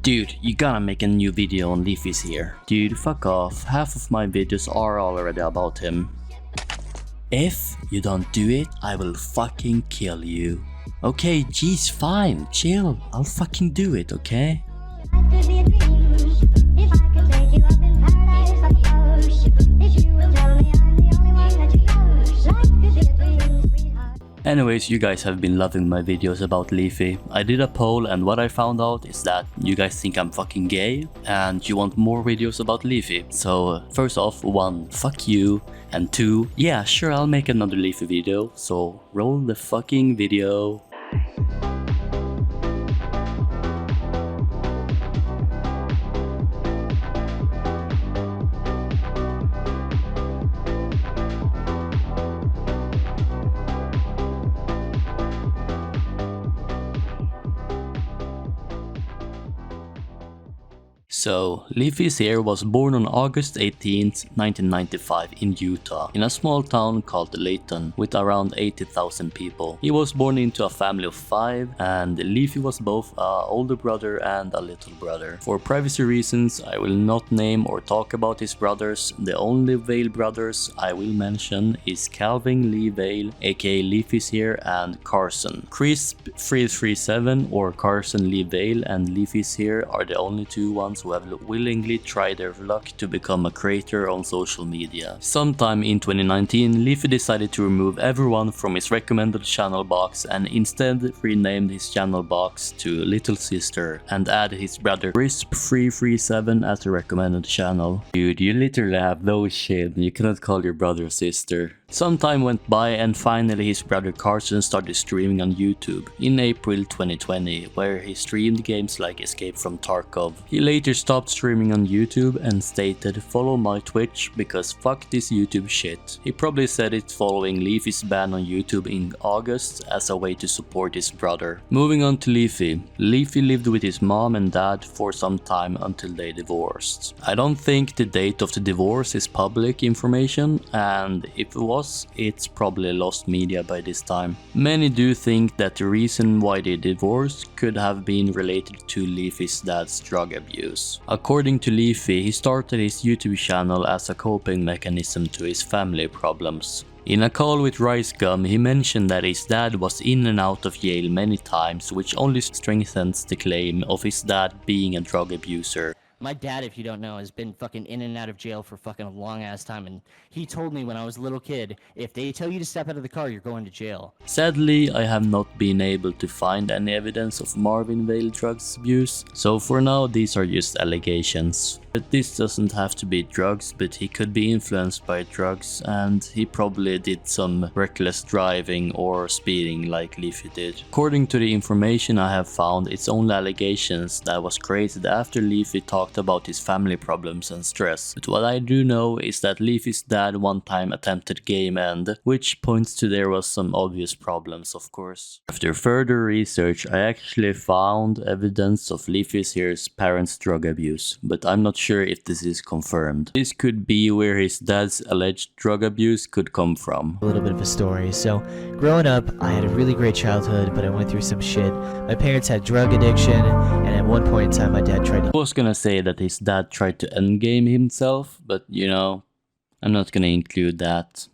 Dude, you gotta make a new video on LeafyIsHere. Dude, fuck off. Half of my videos are already about him. If you don't do it, I will fucking kill you. Okay, geez, fine. Chill. I'll fucking do it, okay? Anyways, you guys have been loving my videos about Leafy. I did a poll and what I found out is that you guys think I'm fucking gay and you want more videos about Leafy. So first off, 1, fuck you, and 2, yeah, sure, I'll make another Leafy video. So roll the fucking video. So, LeafyIsHere was born on August 18th, 1995 in Utah, in a small town called Layton, with around 80,000 people. He was born into a family of 5, and Leafy was both an older brother and a little brother. For privacy reasons, I will not name or talk about his brothers. The only Vale brothers I will mention is Calvin Lee Vale, aka LeafyIsHere, and Carson. Crisp337 or Carson Lee Vale and LeafyIsHere are the only 2 ones who have willingly tried their luck to become a creator on social media. Sometime in 2019, Leafy decided to remove everyone from his recommended channel box and instead renamed his channel box to Little Sister and added his brother Crisp337 as a recommended channel. Dude, you literally have no shame, you cannot call your brother sister. Some time went by and finally his brother Carson started streaming on YouTube in April 2020, where he streamed games like Escape from Tarkov. He later stopped streaming on YouTube and stated, "Follow my Twitch because fuck this YouTube shit." He probably said it following Leafy's ban on YouTube in August as a way to support his brother. Moving on to Leafy. Leafy lived with his mom and dad for some time until they divorced. I don't think the date of the divorce is public information, and if it was, it's probably lost media by this time. Many do think that the reason why they divorced could have been related to Leafy's dad's drug abuse. According to Leafy, he started his YouTube channel as a coping mechanism to his family problems. In a call with Rice Gum, he mentioned that his dad was in and out of jail many times, which only strengthens the claim of his dad being a drug abuser. My dad, if you don't know, has been fucking in and out of jail for fucking a long ass time, and he told me when I was a little kid, if they tell you to step out of the car, you're going to jail. Sadly, I have not been able to find any evidence of Marvin Vale drugs abuse, so for now these are just allegations. But this doesn't have to be drugs, but he could be influenced by drugs and he probably did some reckless driving or speeding like Leafy did. According to the information I have found, it's only allegations that was created after Leafy talked about his family problems and stress. But what I do know is that Leafy's dad one time attempted game end, which points to there was some obvious problems, of course. After further research, I actually found evidence of LeafyIsHere's parents' drug abuse, but I'm not sure if this is confirmed. This could be where his dad's alleged drug abuse could come from. A little bit of a story. So, growing up, I had a really great childhood, but I went through some shit. My parents had drug addiction, and at one point in time, my dad tried to... I was gonna say that his dad tried to endgame himself, but you know, I'm not gonna include that.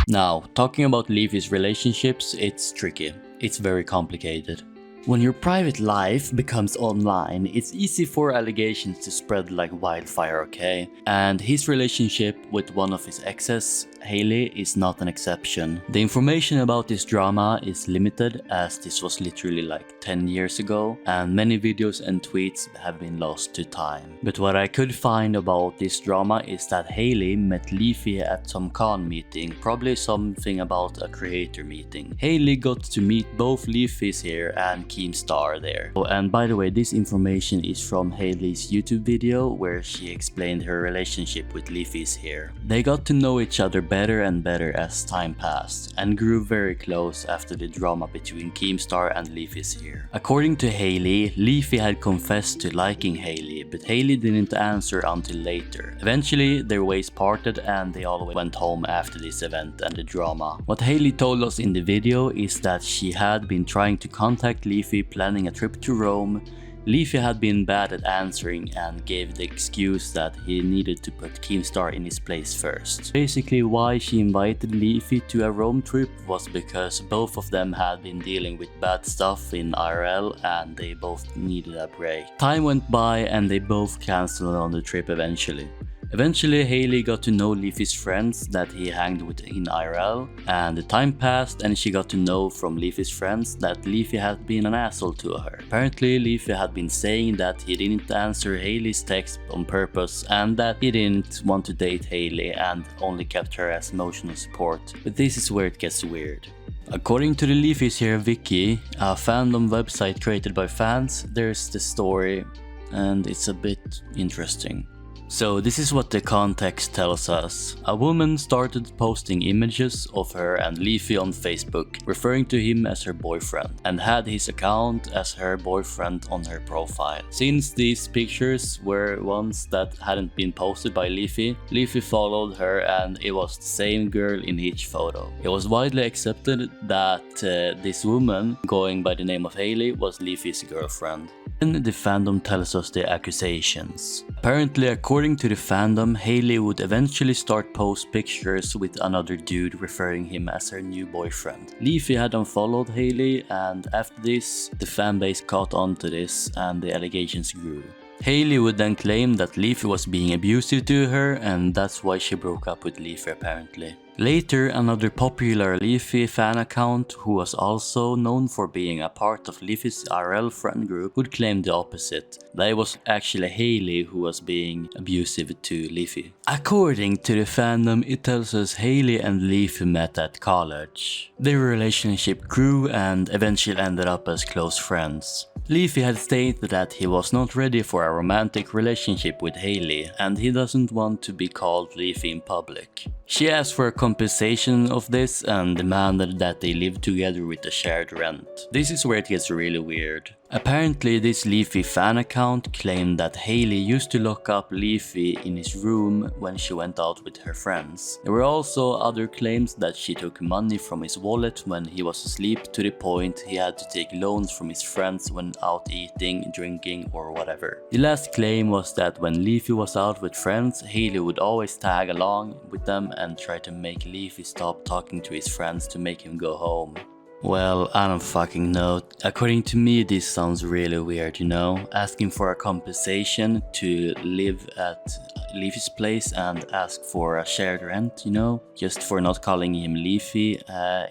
Now, talking about Leafy's relationships, it's tricky. It's very complicated. When your private life becomes online, it's easy for allegations to spread like wildfire, okay? And his relationship with one of his exes, Haley, is not an exception. The information about this drama is limited as this was literally like 10 years ago and many videos and tweets have been lost to time. But what I could find about this drama is that Haley met Leafy at some con meeting, probably something about a creator meeting. Haley got to meet both LeafyIsHere and Keemstar there. Oh, and by the way, this information is from Hailey's YouTube video where she explained her relationship with LeafyIsHere. They got to know each other better and better as time passed, and grew very close after the drama between Keemstar and LeafyIsHere. According to Hailey, Leafy had confessed to liking Hailey, but Hailey didn't answer until later. Eventually, their ways parted and they all went home after this event and the drama. What Hailey told us in the video is that she had been trying to contact Leafy planning a trip to Rome. Leafy had been bad at answering and gave the excuse that he needed to put Keemstar in his place first. Basically, why she invited Leafy to a Rome trip was because both of them had been dealing with bad stuff in IRL and they both needed a break. Time went by and they both cancelled on the trip eventually. Eventually, Hailey got to know Leafy's friends that he hanged with in IRL, and the time passed and she got to know from Leafy's friends that Leafy had been an asshole to her. Apparently, Leafy had been saying that he didn't answer Hailey's text on purpose and that he didn't want to date Hailey and only kept her as emotional support. But this is where it gets weird. According to the LeafyIsHere wiki, a fandom website created by fans, there's the story and it's a bit interesting. So this is what the context tells us. A woman started posting images of her and Leafy on Facebook, referring to him as her boyfriend, and had his account as her boyfriend on her profile. Since these pictures were ones that hadn't been posted by Leafy, Leafy followed her and it was the same girl in each photo. It was widely accepted that this woman, going by the name of Hailey, was Leafy's girlfriend. Then the fandom tells us the accusations. Apparently, according to the fandom, Hailey would eventually start post pictures with another dude referring him as her new boyfriend. Leafy had unfollowed Hailey, and after this, the fanbase caught on to this and the allegations grew. Hailey would then claim that Leafy was being abusive to her and that's why she broke up with Leafy apparently. Later, another popular Leafy fan account, who was also known for being a part of Leafy's IRL friend group, would claim the opposite, that it was actually Hailey who was being abusive to Leafy. According to the fandom, it tells us Hailey and Leafy met at college. Their relationship grew and eventually ended up as close friends. Leafy had stated that he was not ready for a romantic relationship with Hailey and he doesn't want to be called Leafy in public. She asked for a compensation of this and demanded that they live together with a shared rent. This is where it gets really weird. Apparently, this Leafy fan account claimed that Hailey used to lock up Leafy in his room when she went out with her friends. There were also other claims that she took money from his wallet when he was asleep, to the point he had to take loans from his friends when out eating, drinking or whatever. The last claim was that when Leafy was out with friends, Hailey would always tag along with them and try to make Leafy stop talking to his friends to make him go home. Well, I don't fucking know. According to me, this sounds really weird, you know? Asking for a compensation to live at Leafy's place and ask for a shared rent, you know? Just for not calling him Leafy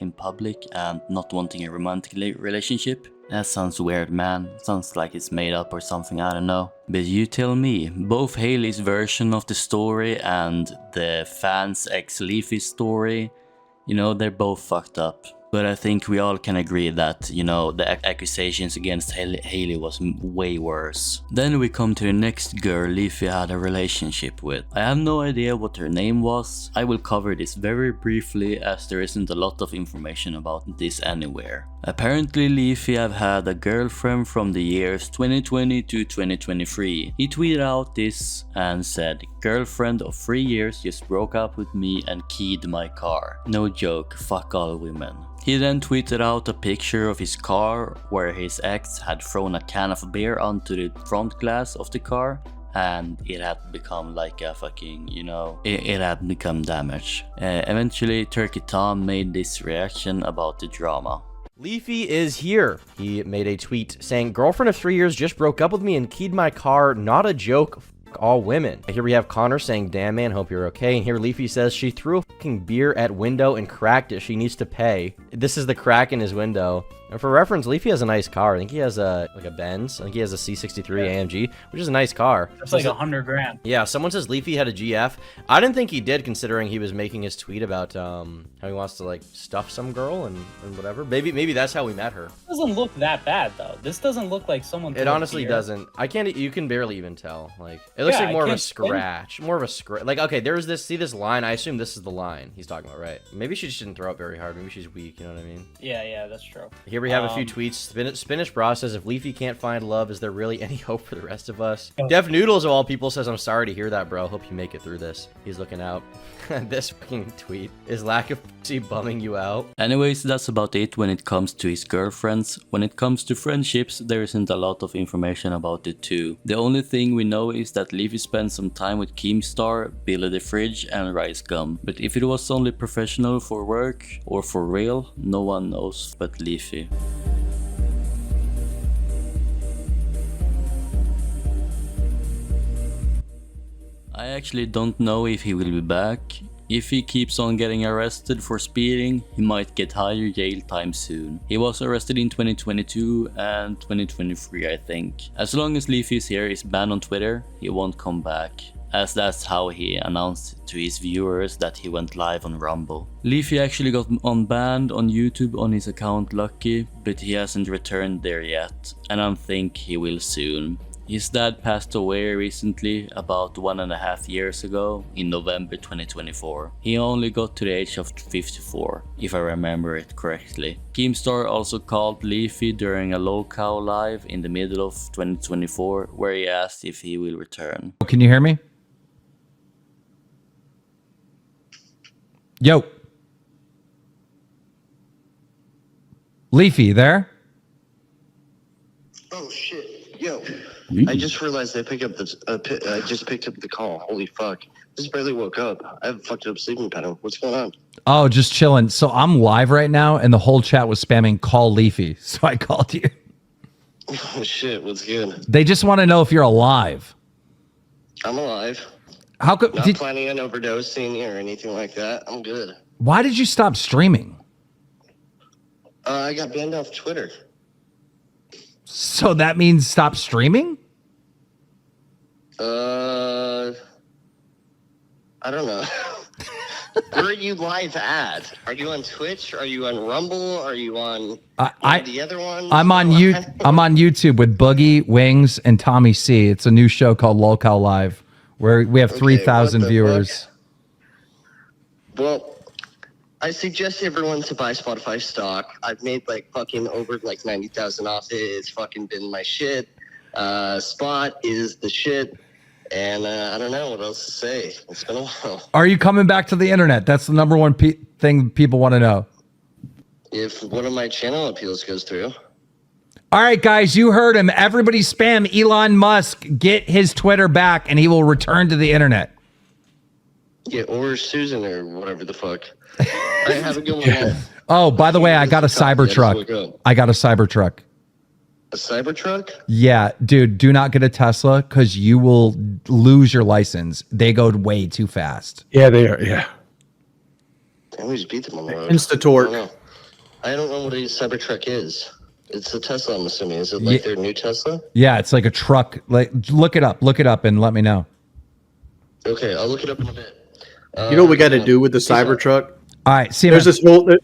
in public and not wanting a romantic relationship. That sounds weird, man. Sounds like it's made up or something, I don't know. But you tell me. Both Hailey's version of the story and the fans' ex-Leafy story, you know, they're both fucked up. But I think we all can agree that, you know, the accusations against Hailey was way worse. Then we come to the next girl Leafy had a relationship with. I have no idea what her name was. I will cover this very briefly as there isn't a lot of information about this anywhere. Apparently Leafy have had a girlfriend from the years 2020 to 2023. He tweeted out this and said, "Girlfriend of 3 years just broke up with me and keyed my car. No joke, fuck all women." He then tweeted out a picture of his car where his ex had thrown a can of beer onto the front glass of the car and it had become like a fucking, you know, it had become damaged. Eventually Turkey Tom made this reaction about the drama. Leafy is here. He made a tweet saying, "Girlfriend of 3 years just broke up with me and keyed my car. Not a joke. All women." Here we have Connor saying, "Damn man, hope you're okay." And here Leafy says, "She threw a fucking beer at window and cracked it. She needs to pay." This is the crack in his window. And for reference, Leafy has a nice car. I think he has a Benz. I think he has a C63 AMG, which is a nice car. That's like $100 grand. Yeah, someone says Leafy had a GF. I didn't think he did, considering he was making his tweet about how he wants to like stuff some girl and whatever. Maybe that's how we met her. It doesn't look that bad though. This doesn't look like someone. It honestly doesn't. I can't. You can barely even tell. Like it looks like more of a scratch. More of a scratch. Like okay, there's this. See this line? I assume this is the line he's talking about, right? Maybe she just didn't throw up very hard. Maybe she's weak. You know what I mean? Yeah, that's true. Here we have a few tweets. Spinach Bra says, if Leafy can't find love, is there really any hope for the rest of us? Def Noodles of all people says, I'm sorry to hear that, bro. Hope you make it through this. He's looking out. This fucking tweet. Is lack of pussy bumming you out? Anyways, that's about it when it comes to his girlfriends. When it comes to friendships, there isn't a lot of information about it too. The only thing we know is that Leafy spent some time with Keemstar, Billy the Fridge and Rice Gum. But if it was only professional for work or for real, no one knows but Leafy. I actually don't know if he will be back. If he keeps on getting arrested for speeding, he might get higher jail time soon. He was arrested in 2022 and 2023 I think. As long as LeafyIsHere is banned on Twitter, he won't come back, as that's how he announced to his viewers that he went live on Rumble. Leafy actually got unbanned on YouTube on his account Lucky, but he hasn't returned there yet, and I think he will soon. His dad passed away recently, about 1.5 years ago, in November 2024. He only got to the age of 54, if I remember it correctly. Keemstar also called Leafy during a local live in the middle of 2024, where he asked if he will return. Can you hear me? Yo. Leafy, there? Oh shit, yo. I just realized I picked up this. I just picked up the call. Holy fuck! Just barely woke up. I have a fucked up sleeping pattern. What's going on? Oh, just chilling. So I'm live right now, and the whole chat was spamming "call Leafy," so I called you. Oh shit! What's good? They just want to know if you're alive. I'm alive. How could? Not planning on overdosing or anything like that. I'm good. Why did you stop streaming? I got banned off Twitter. So that means stop streaming? I don't know. Where are you live at? Are you on Twitch? Are you on Rumble? Are you on the other one? I'm on YouTube with Boogie, Wings, and Tommy C. It's a new show called Lolcow Live, where we have 3,000 viewers. Well, I suggest everyone to buy Spotify stock. I've made like fucking over like 90,000 off it. It's fucking been my shit. Spot is the shit. And I don't know what else to say. It's been a while. Are you coming back to the internet? That's the number one thing people want to know. If one of my channel appeals goes through. All right, guys, you heard him. Everybody spam Elon Musk. Get his Twitter back, and he will return to the internet. Yeah, or Susan or whatever the fuck. All right, have a good one. Oh, by the way, I got a Cybertruck. I got a Cybertruck. A Cybertruck? Yeah, dude, do not get a Tesla because you will lose your license. They go way too fast. Yeah, they are. Yeah. Damn, we just beat them on the road. Insta-torque. I don't know what a Cybertruck is. It's a Tesla, I'm assuming. Is it like their new Tesla? Yeah, it's like a truck. Like, look it up, and let me know. Okay, I'll look it up in a bit. You know what we got to do with the Cybertruck? All right, see. There's this whole.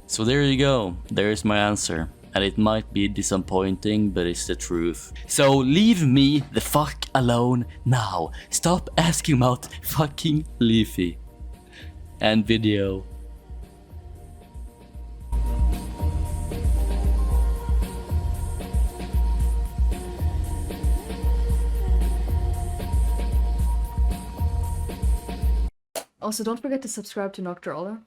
So there you go. There's my answer. And it might be disappointing, but it's the truth. So leave me the fuck alone now. Stop asking about fucking Leafy. And video. Also, don't forget to subscribe to Nocturalla.